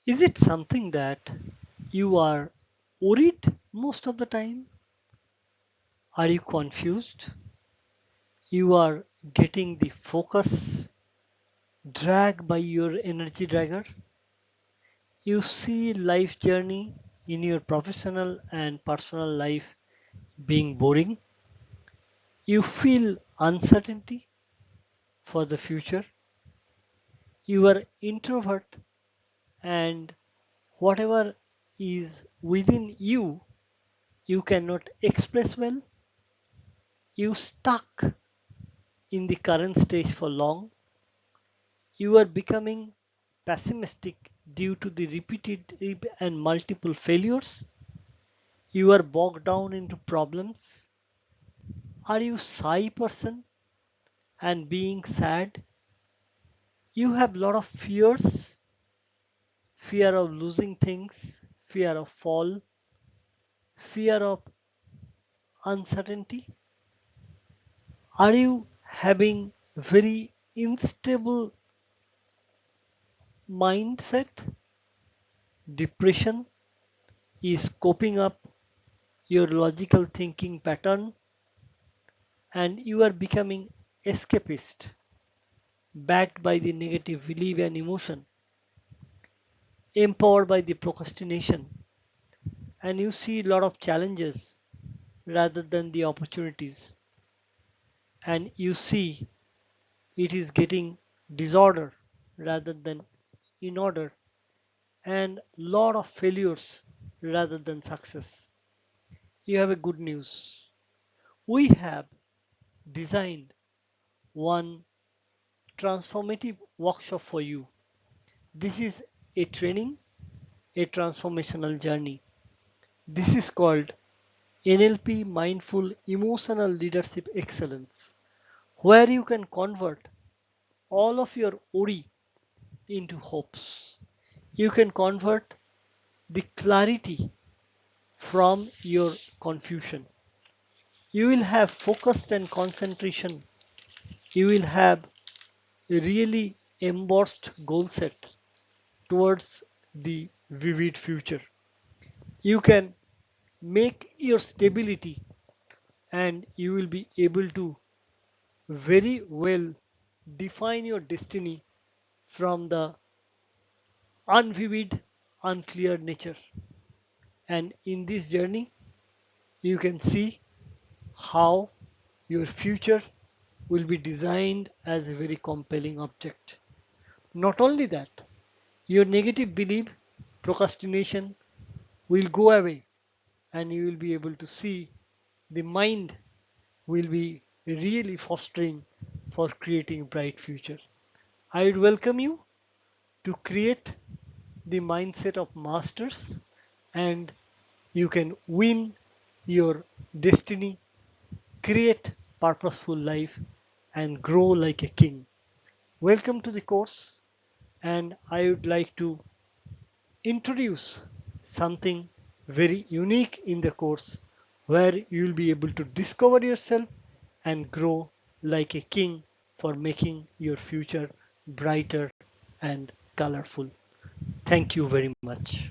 Is it something that you are worried most of the time? Are you confused? You are getting the focus dragged by your energy dragger? You see life journey in your professional and personal life being boring? You feel uncertainty for the future? You are introvert and whatever is within you, you cannot express well. You stuck in the current stage for long. You are becoming pessimistic due to the repeated and multiple failures. You are bogged down into problems. Are you shy person and being sad? You have a lot of fears, fear of losing things, fear of fall, fear of uncertainty. Are you having very unstable mindset? Depression is coping up your logical thinking pattern and you are becoming escapist, backed by the negative belief and emotion, empowered by the procrastination, and you see a lot of challenges rather than the opportunities, and you see it is getting disorder rather than in order, and lot of failures rather than success. You have a good news. We have designed one transformative workshop for you. This is a training, a transformational journey. This is called NLP Mindful Emotional Leadership Excellence, where you can convert all of your worry into hopes. You can convert the clarity from your confusion. You will have focused and concentration. You will have a really embossed goal set towards the vivid future. You can make your stability and you will be able to very well define your destiny from the unvivid, unclear nature. And in this journey, you can see how your future will be designed as a very compelling object. Not only that, your negative belief, procrastination will go away and you will be able to see the mind will be really fostering for creating bright future. I would welcome you to create the mindset of masters and you can win your destiny, create purposeful life and grow like a king. Welcome to the course and I would like to introduce something very unique in the course where you'll be able to discover yourself and grow like a king for making your future brighter and colorful. Thank you very much.